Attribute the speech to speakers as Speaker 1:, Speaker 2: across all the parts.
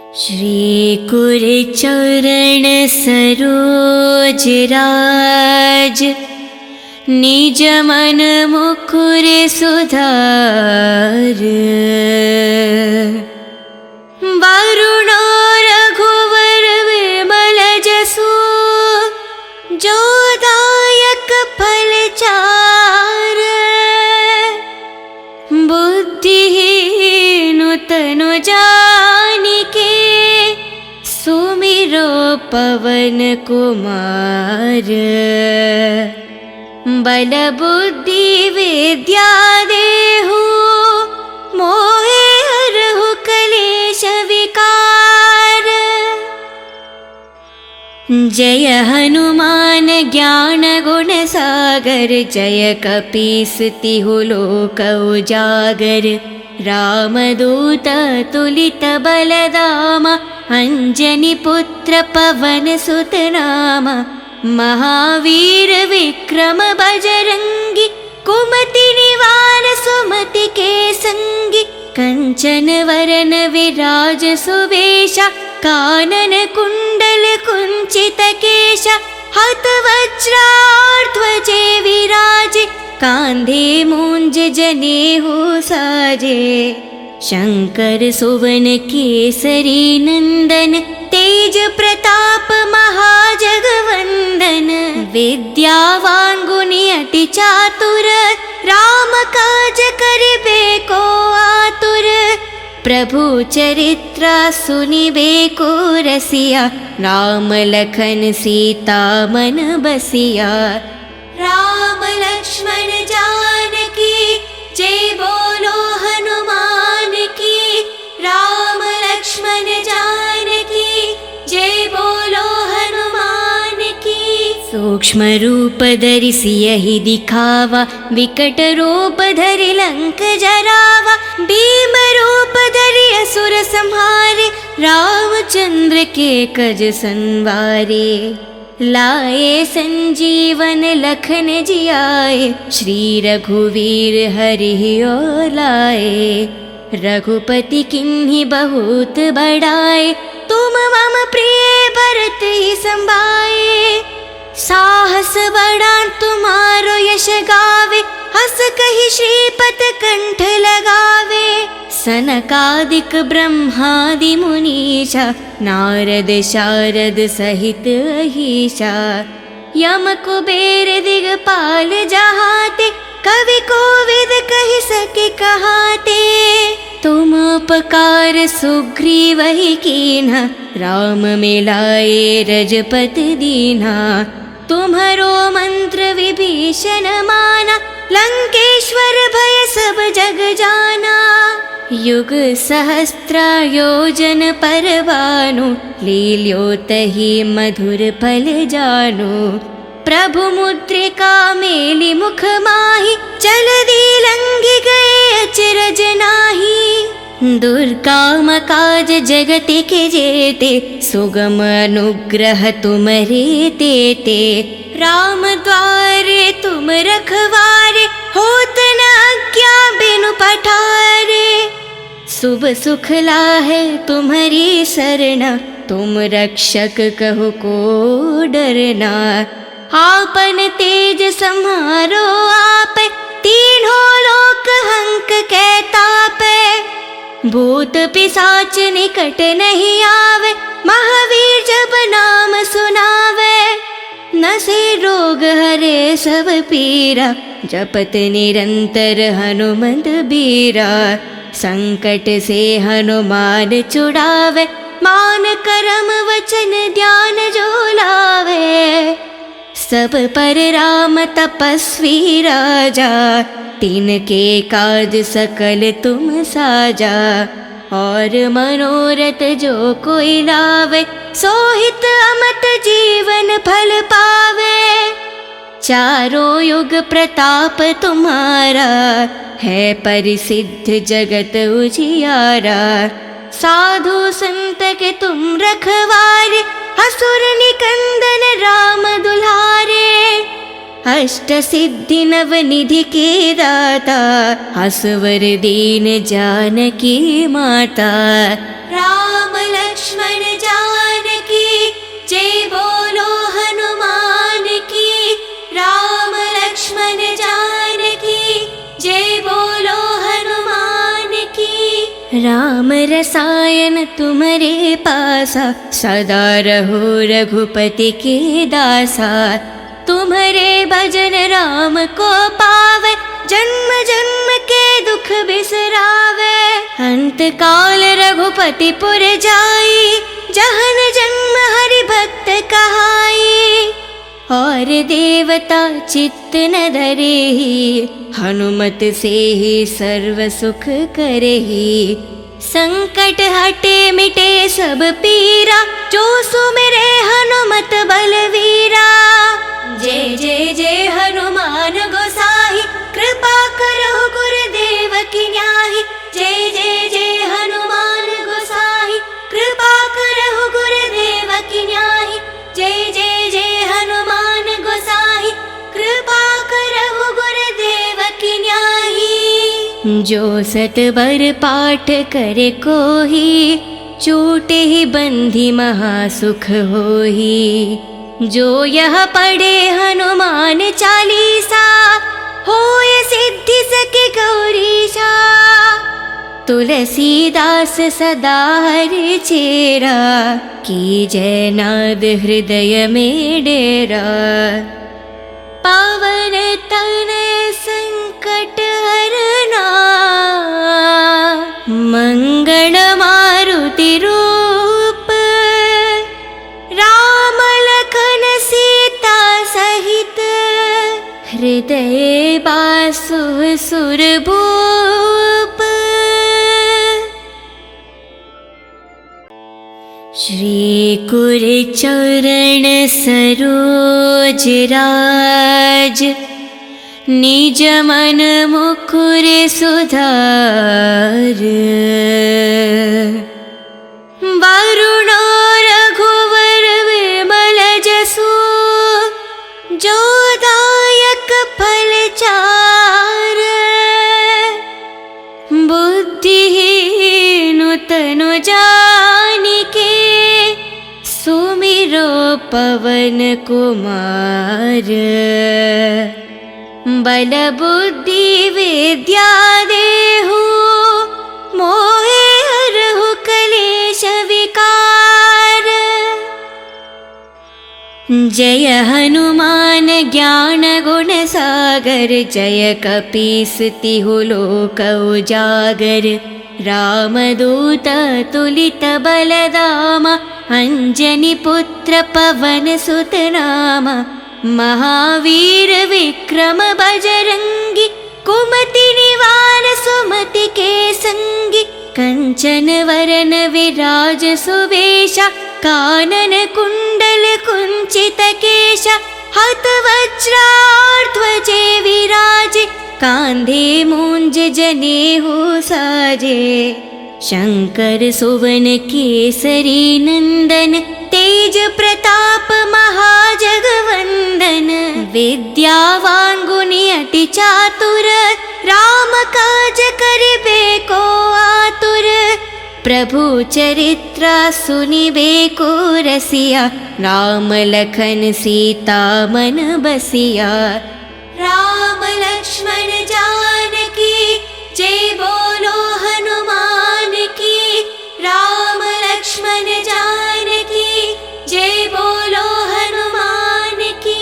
Speaker 1: श्री कुरचरण सरोज राज, निज मन मुकुर सुधार। वरुणो रघुवर विमल जसु, जो दायक फल चार। बुद्धिहीन तनु जानिके, सुमिरो पवन कुमार। बल बुद्धि विद्या देहु, मोहे हरहु कलेश विकार। जय हनुमान ज्ञान गुण सागर, जय कपीस तिहु लोक उजागर। रामदूत तुलित बलधामा, अंजनी पुत्र पवन सुत नामा। महावीर विक्रम बजरंगी, कुमति निवार सुमति के संगी। कंचन वरन विराज सुवेशा, कानन कुंडल कुंचित केशा। हत वज्राध्वजे विराजे, कांधे मूंज जनेऊ साजे। शंकर सुवन केसरी नंदन, तेज प्रताप महाजगवंदन। विद्यावान गुणी अति चातुर, राम काज करिबे को आतुर। प्रभु चरित्र सुनिबे को रसिया, राम लखन सीता मन बसिया। राम लक्ष्मण जानकी, जय बोलो हनुमान की। राम लक्ष्मण जानकी, जय बोलो हनुमान की। सूक्ष्म रूप धरि सियहि दिखावा, विकट रूप धरि लंक जरावा। भीम रूप धरि असुर संहारे, रामचंद्र के कज संवारे। लाए संजीवन लखन जियाए, श्री रघुवीर हरि और लाए। रघुपति किन्हीं बहुत बड़ाए, तुम मम प्रिय भरत ही संभाए। साहस बड़ा तुम्हारो यश गावे, हस कहि श्रीपत कंठ लगावे। सनकादिक ब्रह्मादि मुनीषा, नारद शारद सहित अहीशा। यम कुबेर दिगपाल जहाते, कवि कोविद कहि सके कहाते। तुम उपकार सुग्रीव ही कीन्हा, राम मिलाए रजपति दीन्हा। तुम्हरो मंत्र विभीषण माना, लंकेश्वर भय सब जग जाना। युग सहस्त्र योजन पर भानु, लील्योतहि मधुर फल जानु। प्रभु मुद्रिका मेलि मुख माहि, जलधि लंघि गए अचरज नाहि। दुर्गम काज जगत के जेते, सुगम अनुग्रह तुमरे तेते। राम द्वारे तुम रखवारे, होत न आज्ञा बिनु पठारे। शुभ सुख लाहे तुम्हारी सरना, तुम रक्षक कहु को डरना। आपन तेज सम्हारो आपे, तीनों लोक हंक कै तापे। भूत पिशाच निकट नहीं आवे, महावीर जब नाम सुनावे। नसे रोग हरे सब पीरा, जपत निरंतर हनुमत बीरा। संकट से हनुमान छुड़ावे, मान करम वचन ध्यान जो लावे। सब पर राम तपस्वी राजा, तिनके काज सकल तुम साजा। और मनोरथ जो कोई लावे, सोहित अमत जीवन फल पावे। चारों युग प्रताप तुम्हारा, है परिसिद्ध जगत उजियारा। साधु संत के तुम रखवारे, असुर निकंदन राम दुलारे। अष्ट सिद्धि नव निधि के दाता, असवर दीन जानकी माता। राम लक्ष्मण लक्ष्मण जानकी जय बोलो हनुमान की। राम लक्ष्मण जानकी जय बोलो हनुमान की। राम रसायन तुम्हारे पासा सदा रहो रघुपति के दासा। तुम्हारे भजन राम को पावे जन्म जन्म के दुख बिसरावे। अंत काल रघुपति पुर जाई जहन जन्म हरि भक्त कहाई। और देवता चित्त न धरेहि हनुमत से ही सर्व सुख करेहि। संकट हटे मिटे सब पीरा जो सुमिरे हनुमत बलवीरा। जय जय जय हनुमान गोसाई कृपा करो गुरुदेव की न्याही। जय जय जय हनुमान गोसाई कृपा करो गुरुदेव की न्याही। जय जय जय हनुमान गोसाई कृपा करो गुरुदेव की न्याही। जो सतबर पाठ करे कोही छूटे ही बंधी महासुख होही। जो यह पढ़े हनुमान चालीसा होय सिद्धि सके गौरीशा। तुलसीदास सदा हरि चेरा की जय नाद हृदय में डेरा। पावन तनय संकट हरना मंगल मारुति रूप। राम लखन सीता सहित हृदय बासु सुरभूप। श्री कुर चरण सरोज राज निज मन मुकुर सुधार। वरुणो रघुवर विमल जसु जो दायक फल चार। बुद्धिहीन तनु जानिके सुमिरो पवन कुमार। बल बुद्धि विद्या देहु मोहे हरहु कलेश विकार। जय हनुमान ज्ञान गुण सागर जय कपीस तिहु लोक उजागर। रामदूत तुलित बलदामा अंजनी पुत्र पवन सुत नामा। महावीर विक्रम बजरंगी कुमति निवार सुमति के संगी। कंचन वरन विराज सुवेशा कानन कुंडल कुंचित केशा। हत वज्राध्वजे विराजे कांधे मूंज जनेऊ साजे। शंकर सुवन केसरी नंदन तेज प्रताप महाजगवंदन। विद्यावान गुणी अति चातुर राम काज करिबे को आतुर। प्रभु चरित्र सुनिबे को रसिया राम लखन सीता मन बसिया। राम लक्ष्मण जानकी जय बोलो हनुमान की। राम लक्ष्मण जानकी जय बोलो हनुमान की।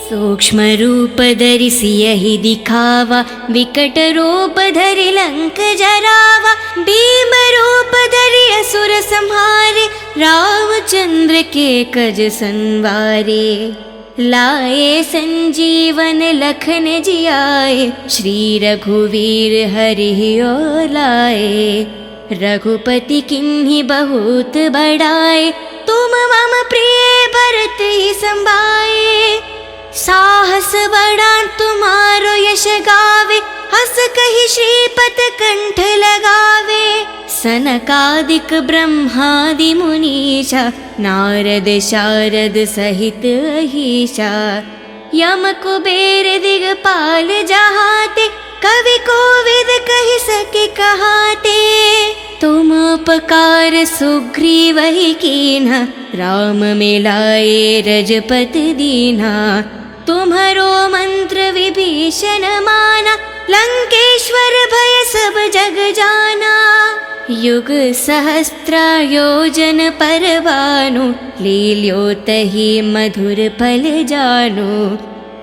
Speaker 1: सूक्ष्म रूप धरि सियहि दिखावा विकट रूप धरि लंक जरावा। भीम रूप धरि असुर संहारे रामचंद्र के कज संवारे। लाए संजीवन लखन जियाए श्री रघुवीर हरि ओर लाए। रघुपति किन्हीं बहुत बड़ाए तुम मम प्रिय भरत ही संभाए। साहस बड़ा तुम्हारो यश गावे हस कहि श्रीपत कंठ लगावे। सनकादिक ब्रह्मादि मुनीषा नारद शारद सहित अहीशा। यम कुबेर दिगपाल जहाते कवि कोविद कहि सके कहाते। तुम उपकार सुग्रीव ही कीन्हा, राम मिलाए रजपत दीन्हा। तुम्हारो मंत्र विभीषण माना, लंकेश्वर भय सब जग जाना। युग सहस्त्र योजन पर भानु, लील्यो तहि मधुर फल जानु।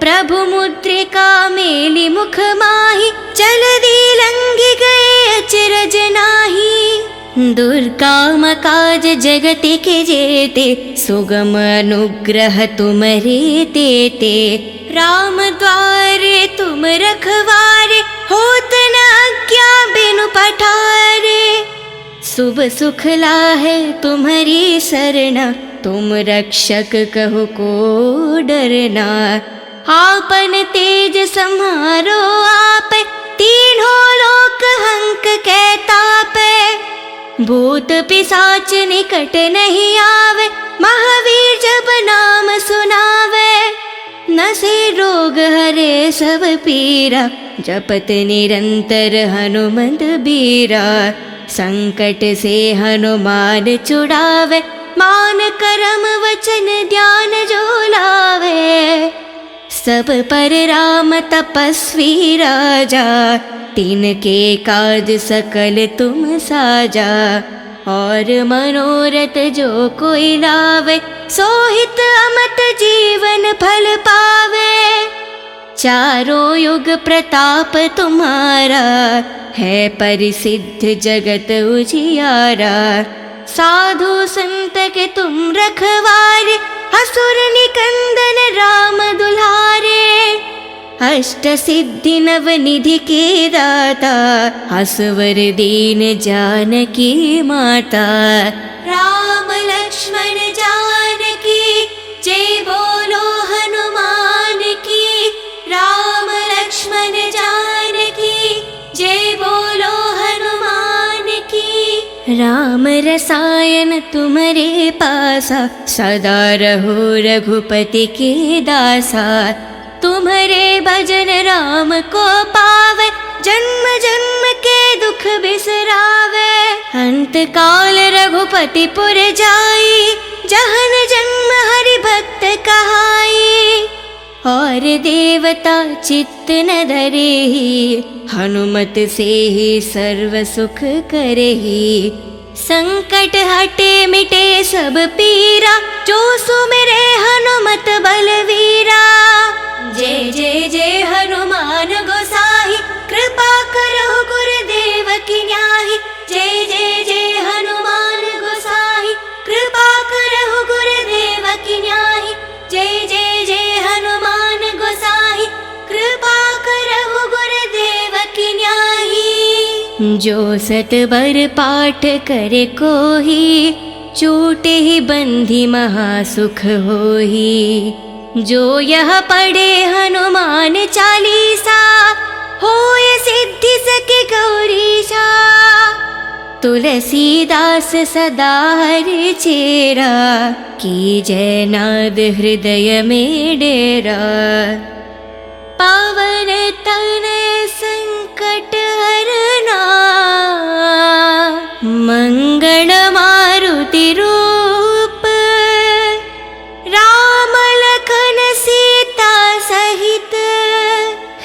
Speaker 1: प्रभु मुद्रिका मेलि मुख माहि, जलधि लंघि गए अचरज नाहि। दुर्गम काज जगति के जेते, सुगम अनुग्रह तुमरे तेते। राम द्वारे तुम रखवारे, होत न आज्ञा बिनु पठारे। शुभ सुख लाहे तुम्हारी सरना, तुम रक्षक कहो को डरना। आपन तेज सम्हारो आपे, तीनों लोक हंक कै तापे। भूत पिशाच निकट नहीं आवे, महावीर जब नाम सुनावे। नसे रोग हरे सब पीरा, जपत निरंतर हनुमंत बीरा। संकट से हनुमान छुड़ावे, मान करम वचन ध्यान जो लावे। सब पर राम तपस्वी राजा, तिनके काज सकल तुम साजा। और मनोरथ जो कोई लावे, सोहित अमत जीवन फल पावे। चारों युग प्रताप तुम्हारा, है परिसिद्ध जगत उजियारा। साधु संत के तुम रखवारे, असुर निकंदन राम दुलारे। अष्ट सिद्धि नव निधि के दाता, असवर दीन जानकी माता। राम लक्ष्मण जानकी, जय बोलो हनुमान की। राम लक्ष्मण जानकी, जय बोलो हनुमान की। राम रसायन तुम्हारे पासा, सदा रहो रघुपति के दासा। तुम्हारे भजन राम को पावे, जन्म जन्म के दुख बिसरावे। अंत काल रघुपति पुर जाई, जहन जन्म हरि भक्त कहाई। और देवता चित्त न धरेहि, हनुमत से ही सर्व सुख करेहि। संकट हटे मिटे सब पीरा, जो सुमिरे हनुमत बलवीरा। जय जय जय हनुमान गोसाई, कृपा करो गुरुदेव की न्याही। जय जय जय हनुमान गोसाई, कृपा करो गुरुदेव की न्याही। जय जय जय हनुमान गोसाई, कृपा करो गुरुदेव की न्याही। जो सत बर पाठ करे कोही, छूटे ही बंधी महासुख होही। जो यह पढ़े हनुमान चालीसा, होय सिद्धि सके गौरीशा। तुलसीदास सदा हरि चेरा, की जय नाद हृदय में डेरा। पावन तनय संकट हरना, मंगल मारुति रूप। राम लखन सीता सहित,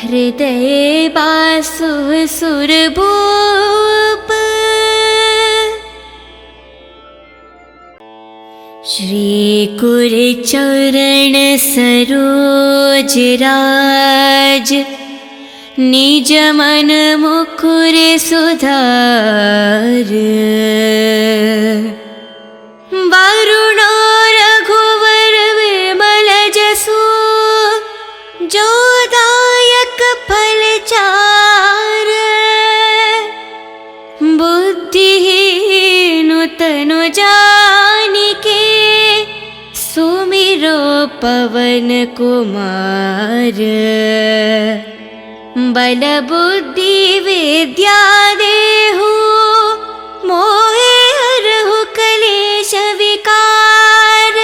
Speaker 1: हृदय बासु सुरभूप। श्री कुर चरण सरोज राज, निज मन मुकुर सुधार। वरुणो रघुवर विमल जसु, जो दायक फल चार। बुद्धिहीन तनु जानिके, सुमिरो पवन कुमार। बल बुद्धि विद्या देहु, मोहे हरहु कलेश विकार।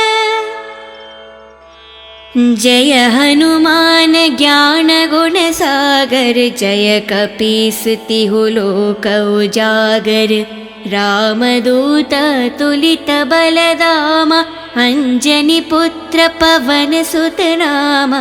Speaker 1: जय हनुमान ज्ञान गुण सागर, जय कपीस तिहु लोक उजागर। रामदूत तुलित बलदाम अंजनी पुत्र पवन सुत नाम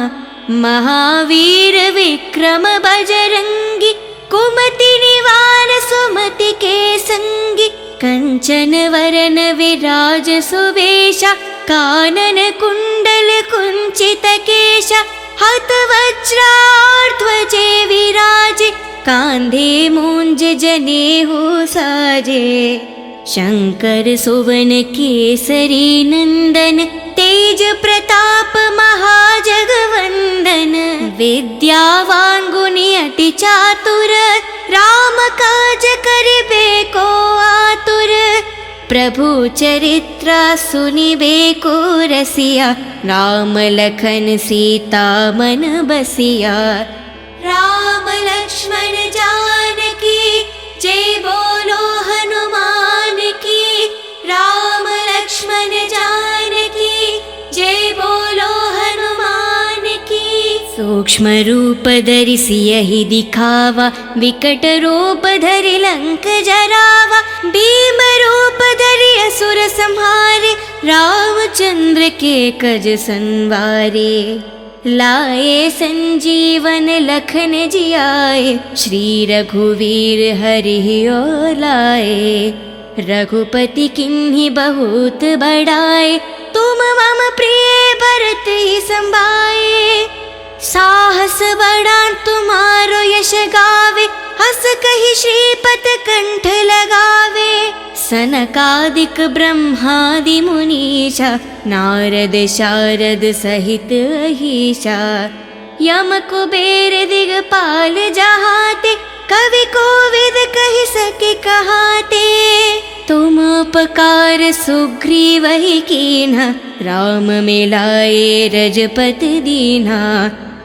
Speaker 1: महावीर विक्रम बजरंगी कुमति निवार सुमति के संगी कंचन वरन विराज सुवेशा कानन कुंडल कुंचित केशा हत वज्राध्वजे विराजे कांधे मूंज जनेऊ साजे शंकर सुवन केसरी नंदन तेज प्रताप महाजगवंदन विद्यावान गुणी अति चातुर राम काज करिबे को आतुर प्रभु चरित्र सुनिबे को रसिया राम लखन सीता मन बसिया राम लक्ष्मण जानकी जय बोलो हनुमान की राम लक्ष्मण जानकी जय बोलो हनुमान की सूक्ष्म रूप धरि सियहि दिखावा विकट रूप धरि लंक जरावा भीम रूप धरि असुर संहारे रामचंद्र के कज संवारे लाए संजीवन लखन जियाए श्री रघुवीर हरि ओर लाए रघुपति किन्हीं बहुत बड़ाए तुम मम प्रिय भरत ही संभाए साहस बड़ा तुम्हारो यश गावे हस कहि श्रीपत कंठ लगावे सनकादिक ब्रह्मादि मुनीषा नारद शारद सहित अहीशा यम कुबेर दिगपाल जहाते कवि कोविद कहि सके कहाते तुम उपकार सुग्रीव ही कीन्हा राम मिलाए रजपत दीन्हा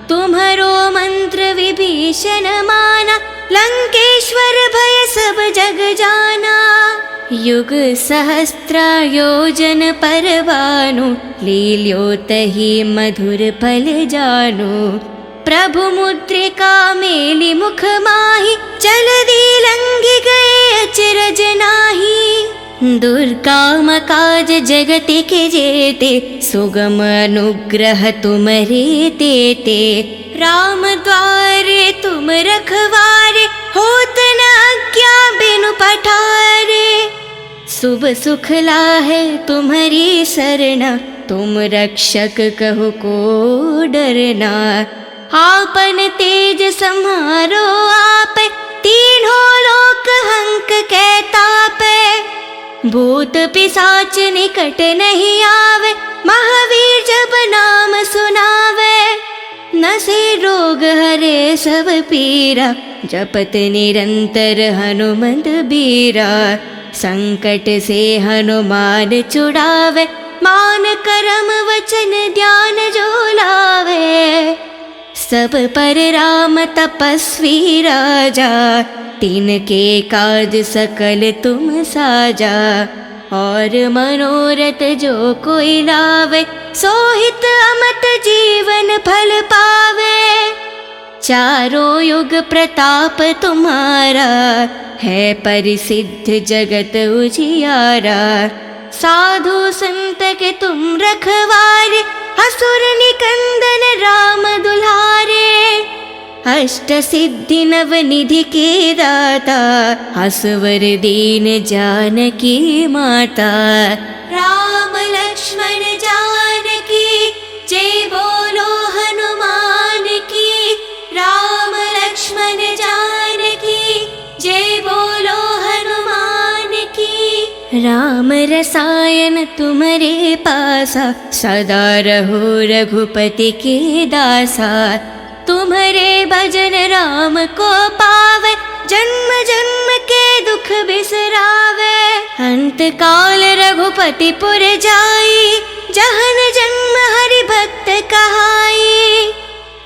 Speaker 1: तुम्हारो मंत्र विभीषण माना लंकेश्वर भय सब जग जाना युग सहस्त्र योजन पर भानु लील्योतहि मधुर फल जानु प्रभु मुद्रिका मेलि मुख माहि जलधि लंघि गए अचरज नाही दुर्गम काज जगत के जेते सुगम अनुग्रह तुम्हारे तेते राम द्वारे तुम रखवारे होत न आज्ञा बिनु पठारे शुभ सुख लाहे तुम्हारी सरना तुम रक्षक कहो को डरना आपन तेज सम्हारो आप तीनों लोक हंक कहतापे भूत पिशाच निकट नहीं आवे महावीर जब नाम सुनावे नसे रोग हरे सब पीरा जपत निरंतर हनुमंत बीरा संकट से हनुमान छुड़ावे मान करम वचन ध्यान जो लावे सब पर राम तपस्वी राजा तिनके काज सकल तुम साजा और मनोरथ जो कोई लावे सोहित अमत जीवन फल पावे चारों युग प्रताप तुम्हारा है परिसिद्ध जगत उजियारा साधु संत के तुम रखवारे असुर निकंदन राम दुल्हारे अष्ट सिद्धि नव निधि के दाता असवर दीन जानकी माता राम लक्ष्मण जानकी जय बोलो हनुमान की राम लक्ष्मण जानकी जय बोलो हनुमान की राम रसायन तुम्हारे पासा सदा रहो रघुपति के दासा तुम्हारे भजन राम को पावे जन्म जन्म के दुख बिसरावे अंत काल रघुपति पुर जाई जहन जन्म हरि भक्त कहाई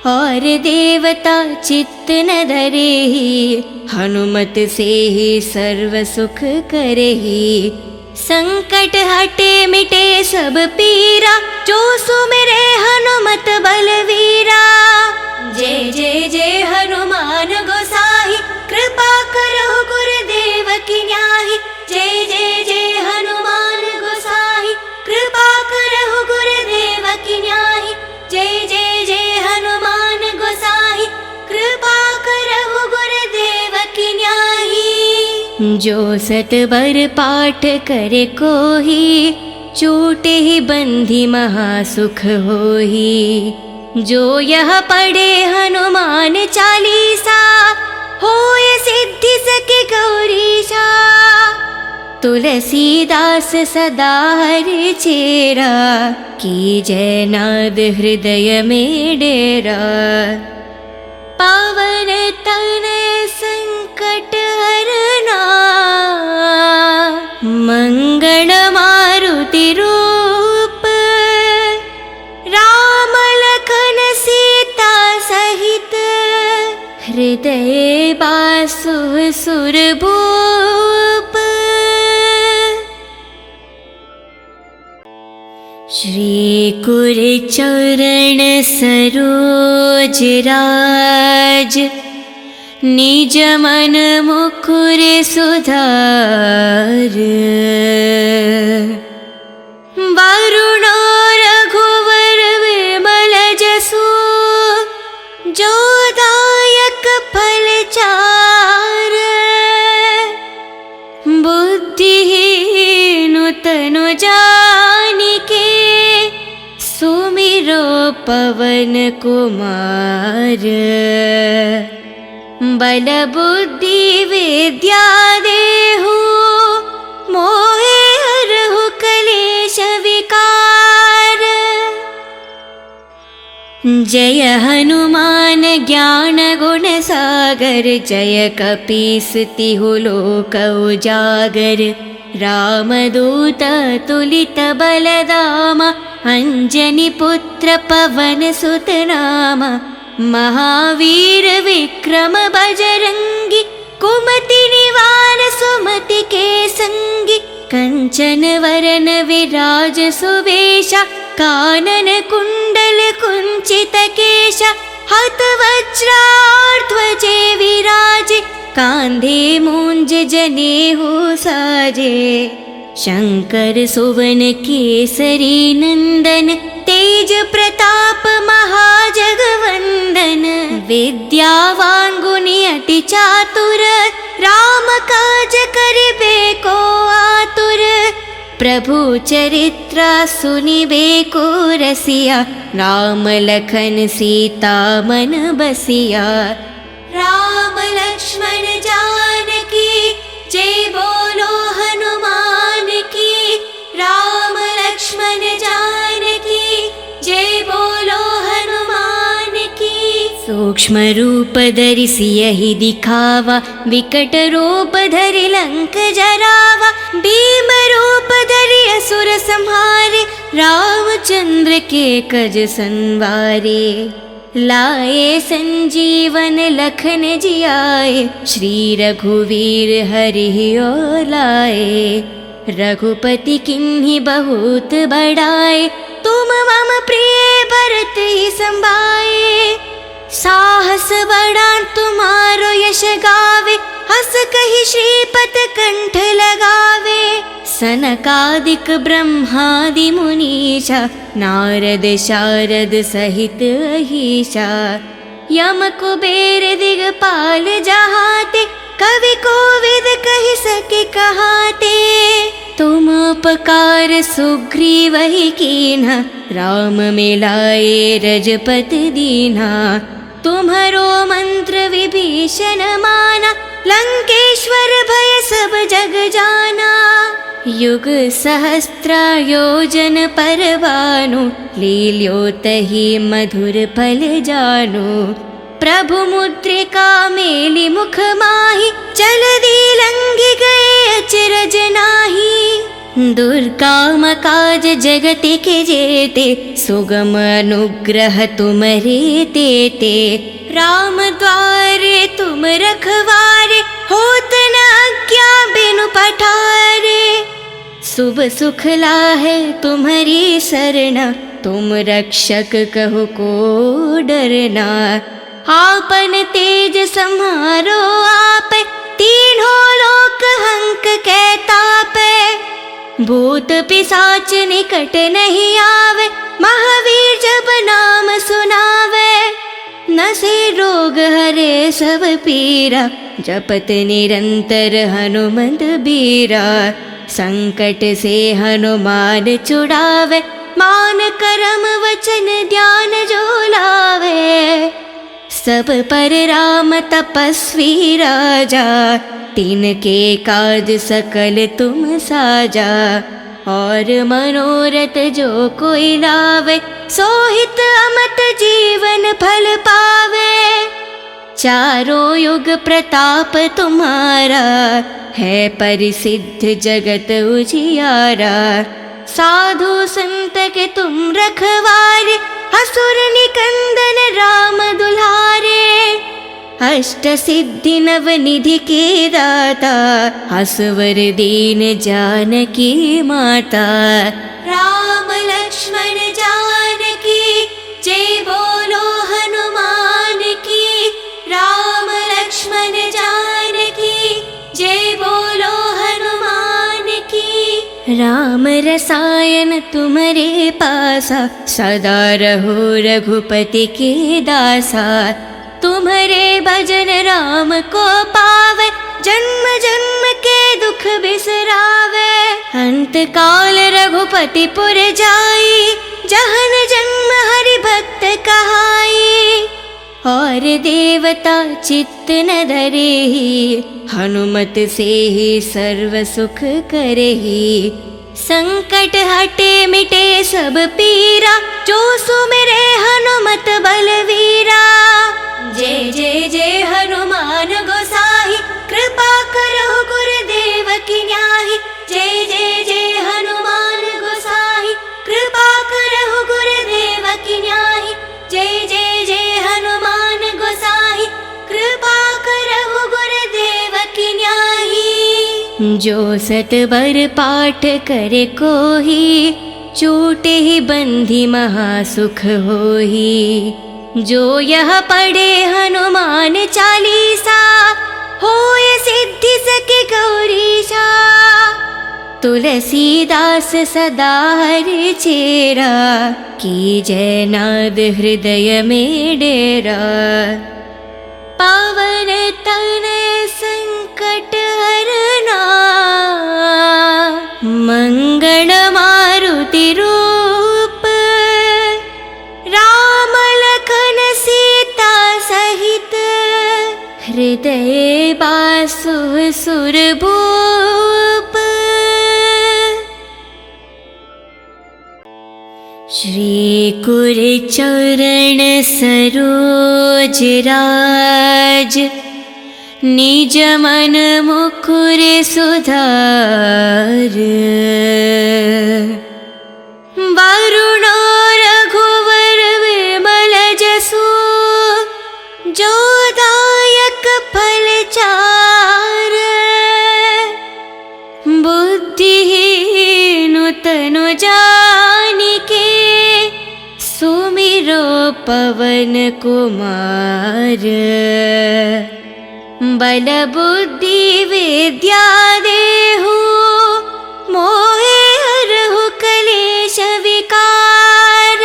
Speaker 1: और देवता चित्त न धरेहि हनुमत से ही सर्व सुख करेहि संकट हटे मिटे सब पीरा जो सुमिरे हनुमत बलवीरा जय जय जय हनुमान गोसाई कृपा करो गुरुदेव की न्याही जय जो सतबर पाठ करे कोही, छूटे ही बंधी महासुख होही। जो यह पढ़े हनुमान चालीसा, होय सिद्धि सके गौरीशा। तुलसीदास सदा हरि चेरा, कीजय नाद हृदय में डेरा। पावन तनय संकट हरना, मंगल मारुति रूप। राम लखन सीता सहित, हृदय बासु सुरभूप। श्री कुर चरण सरोज राज, निज मन मुकुर सुधार। वरुण रघुवर विमल जसु, जो दायक फल चार। बुद्धिहीन तनु जानिके, सुमिरो पवन कुमार। बल बुद्धि विद्या देहु, मोहे हरहु कलेश विकार। जय हनुमान ज्ञान गुण सागर, जय कपीस तिहु लोक उजागर। रामदूत तुलित बलधामा, अंजनी पुत्र पवन सुत नामा। महावीर विक्रम बजरंगी, कुमति निवार सुमति के संगी। कंचन वरन विराज सुवेशा, कानन कुंडल कुंचित केशा। हत वज्राध्वजे विराजे, कांधे मूंज जनेऊ साजे। शंकर सुवन केसरी नंदन, तेज प्रताप महाजगवंदन। विद्यावान गुणी अति चातुर, राम काज करिबे को आतुर। प्रभु चरित्र सुनिबे को रसिया, राम लखन सीता मन बसिया। राम लक्ष्मण जानकी, जय बोलो हनुमान की। राम लक्ष्मण जानकी, जय बोलो हनुमान की। सूक्ष्म रूप धरि सियहि दिखावा, विकट रूप धरि लंक जरावा। भीम रूप धरि असुर संहारे, रामचंद्र के कज संवारे। लाए संजीवन लखन जियाए, श्री रघुवीर हरि ओर लाए। रघुपति किन्हीं बहुत बड़ाए, तुम मम प्रिय भरत ही संभाए। साहस बड़ा तुम्हारो यश गावे, हस कहि श्रीपत कंठ लगावे। सनकादिक ब्रह्मादि मुनीषा, नारद शारद सहित अहीशा। यम कुबेर दिगपाल जहाते, कवि कोविद कहि सके कहाते। तुम उपकार सुग्रीवहि कीन्हा, राम मिलाए रजपति दीन्हा। तुम्हरो मंत्र विभीषण माना, लंकेश्वर भय सब जग जाना। युग सहस्त्र योजन पर भानु, लील्योतहि मधुर फल जानु। प्रभु मुद्रिका मेलि मुख माहि, जलधि लंघि गए अचरज नाहि। दुर्गम काज जगत के जेते, सुगम अनुग्रह तुमरे तेते। राम द्वारे तुम रखवारे, होत न आज्ञा बिनु पठारे। शुभ सुख लाहे तुम्हारी सरना, तुम रक्षक कहो को डरना। आपन तेज सम्हारो आप, तीनों लोक हंक के तापे। भूत पिशाच निकट नहीं आवे, महावीर जब नाम सुनावे। नसे रोग हरे सब पीरा, जपत निरंतर हनुमत बीरा। संकट से हनुमान छुड़ावे, मान करम वचन ध्यान जो लावे। सब पर राम तपस्वी राजा, तिनके काज सकल तुम साजा। और मनोरथ जो कोई लावे, सोहित अमत जीवन फल पावे। चारों युग प्रताप तुम्हारा, है परिसिद्ध जगत उजियारा। साधु संत के तुम रखवारे, असुर निकंदन राम दुलारे। अष्ट सिद्धि नव निधि के दाता, असवर दीन जानकी माता। राम लक्ष्मण जानकी जय बोलो हनुमान की। राम लक्ष्मण जानकी जय बोलो हनुमान की। राम रसायन तुम्हारे पासा, सदा रहो रघुपति के दासा। तुम्हारे भजन राम को पावे, जन्म जन्म के दुख बिसरावे। अंत काल रघुपति पुर जाई, जहन जन्म हरि भक्त कहाई। और देवता चित्त न धरेहि, हनुमत से ही सर्व सुख करेहि। संकट हटे मिटे सब पीरा, जो सुमिरे हनुमत बलवीरा। जय जय जय हनुमान गोसाई, कृपा करो गुरुदेव की न्याही। जय जय जय हनुमान गोसाई, कृपा करो गुरुदेव की न्याही। जय जय जय हनुमान गोसाई, कृपा करो गुरुदेव की न्याही। जो सतबर पाठ करे कोही, छूटे ही बंधी महासुख होही। जो यह पढ़े हनुमान चालीसा, होय सिद्धि सके गौरीशा। तुलसीदास सदा हरि चेरा, की जय नाद हृदय में डेरा। पावन तनय संकट हरना, मंगल मारुति रूप। राम लखन सीता सहित, हृदय बासु सुरभूप। श्री कुर चरण सरोज राज, निज मन मुकुर सुधार। वरुणो रघुवर विमल जसु, जो दायक फल चार। बुद्धिहीन तनु जानिके, सुमिरो पवन कुमार। बल बुद्धि विद्या देहु, मोहे हरहु कलेश विकार।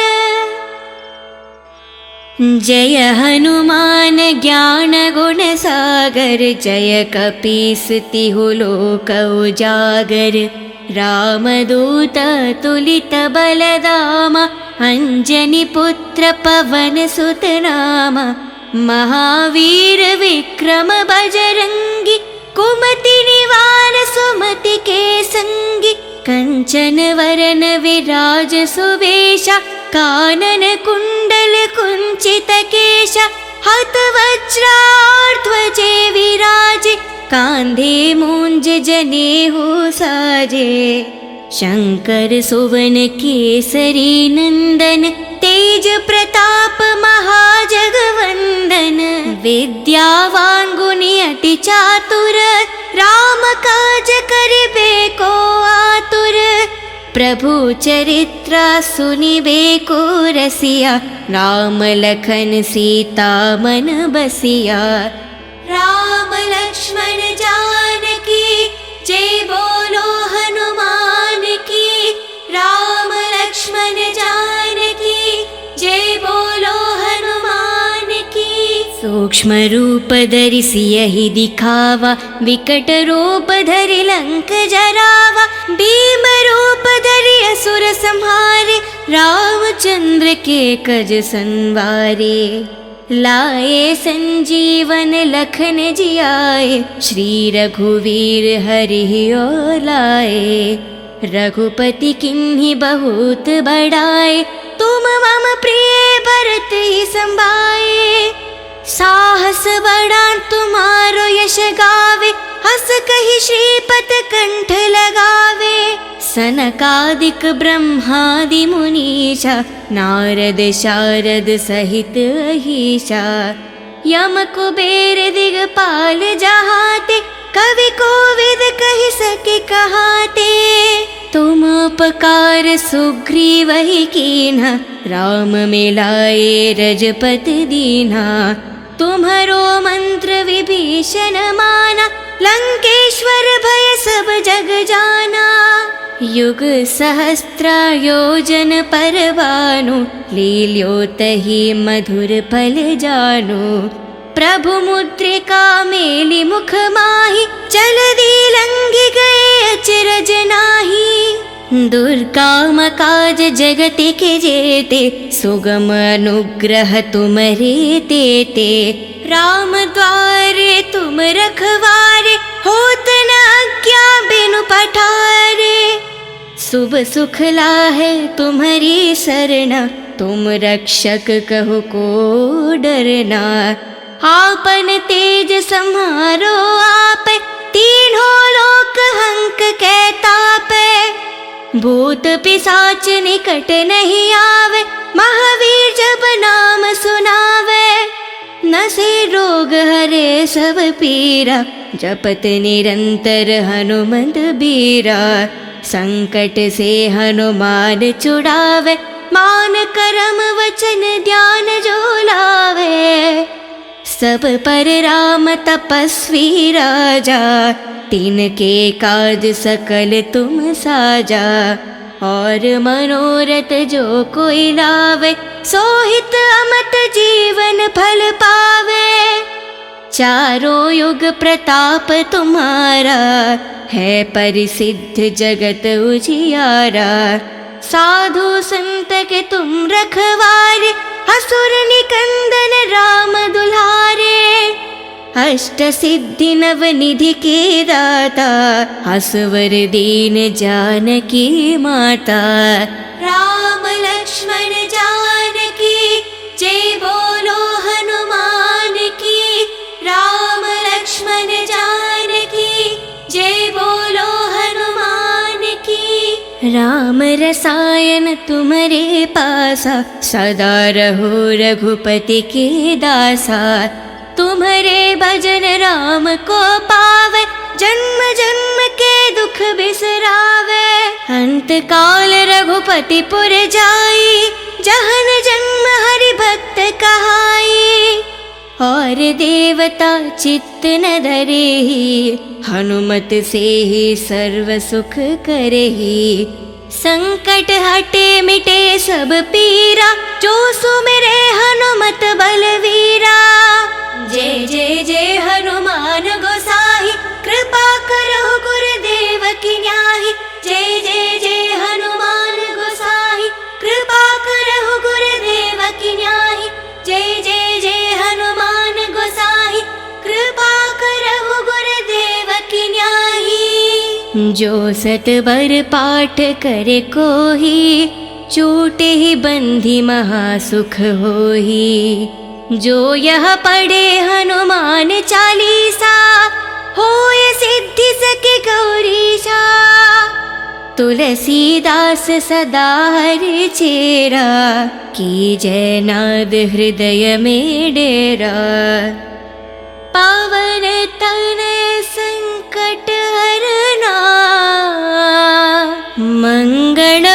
Speaker 1: जय हनुमान ज्ञान गुण सागर, जय कपीस तिहु लोक उजागर। रामदूत तुलित बलदामा, अंजनी पुत्र पवन सुत नामा। महावीर विक्रम बजरंगी, कुमति निवार सुमति के संगी। कंचन वरन विराज सुवेशा, कानन कुंडल कुंचित केशा। हत वज्राध्वजे विराजे, कांधे मूंज जनेऊ साजे। शंकर सुवन केसरी नंदन, तेज प्रताप महाजगवंदन। विद्यावान गुणी अति चातुर, राम काज करिबे को आतुर। प्रभु चरित्र सुनिबे को रसिया, राम लखन सीता मन बसिया। राम लक्ष्मण जानकी जय बोलो हनुमान की। राम लक्ष्मण जानकी जय बोलो हनुमान की। सो सूक्ष्म रूप धरि सियहि दिखावा, विकट रूप धरि लंक जरावा। भीम रूप धरि असुर संहारे, रामचंद्र के कज संवारे। लाए संजीवन लखन जियाए, श्री रघुवीर हरि और लाए। रघुपति किन्हीं बहुत बड़ाए, तुम मम प्रिय भरत ही संभाए। साहस बड़ा तुम्हारो यश गावे, हस कहि श्रीपत कंठ लगावे। सनकादिक ब्रह्मादि मुनीषा, नारद शारद सहित अहीशा। यम कुबेर दिगपाल जहाते, कवि कोविद कहि सके कहाते। तुम उपकार सुग्रीवहि कीन्हा, राम मिलाए रजपति दीन्हा। तुम्हरो मंत्र विभीषण माना, लंकेश्वर भय सब जग जाना। युग सहस्त्र योजन पर भानु, लील्योतहि मधुर फल जानु। प्रभु मुद्रिका मेलि मुख माहि, जलधि लंघि गए अचरज नाहि। दुर्गम काज जगत के जेते, सुगम अनुग्रह तुम्हरे तेते। राम द्वारे तुम रखवारे, होत न आज्ञा बिनु पठारे। शुभ सुख लाहे तुम्हारी सरना, तुम रक्षक कहो को डरना। आपन तेज सम्हारो आप, तीनों लोक हंक कै तापै। भूत पिशाच निकट नहीं आवे, महावीर जब नाम सुनावे। नसे रोग हरे सब पीरा, जपत निरंतर हनुमंत बीरा। संकट से हनुमान छुड़ावे, मान करम वचन ध्यान जो लावे। सब पर राम तपस्वी राजा, तिनके काज सकल तुम साजा। और मनोरथ जो कोई लावे, सोहित अमत जीवन फल पावे। चारों युग प्रताप तुम्हारा, है परिसिद्ध जगत उजियारा। साधु संत के तुम रखवारे, असुर निकंदन राम दुलारे। अष्ट सिद्धि नव निधि के दाता, असवर दीन जानकी माता। राम लक्ष्मण जानकी, जय बोलो हनुमान की। राम लक्ष्मण जानकी, जय बोलो हनुमान की। राम रसायन तुम्हारे पासा, सदा रहो रघुपति के दासा। तुम्हारे भजन राम को पावे, जन्म जन्म के दुख बिसरावे। अंत काल रघुपति पुर जाई, जहन जन्म हरि भक्त कहाई। और देवता चित्त न धरेहि, हनुमत से ही सर्व सुख करेहि। संकट हटे मिटे सब पीरा, जो सुमिरे हनुमत बलवीरा। जय जय जय हनुमान गोसाई, कृपा करो गुरुदेव की न्याही। जय जय जय हनुमान गोसाई, कृपा करो गुरुदेव की न्याही। जय जय जय हनुमान गोसाई, कृपा करो गुरुदेव की न्याही। जो सतबर पाठ करे कोही, छूटे ही बंधी महासुख होही। जो यह पढ़े हनुमान चालीसा, होय सिद्धि सके गौरीशा। तुलसीदास सदा हरि चेरा, की जय नाद हृदय में डेरा। पावन तनय संकट हरना, मंगल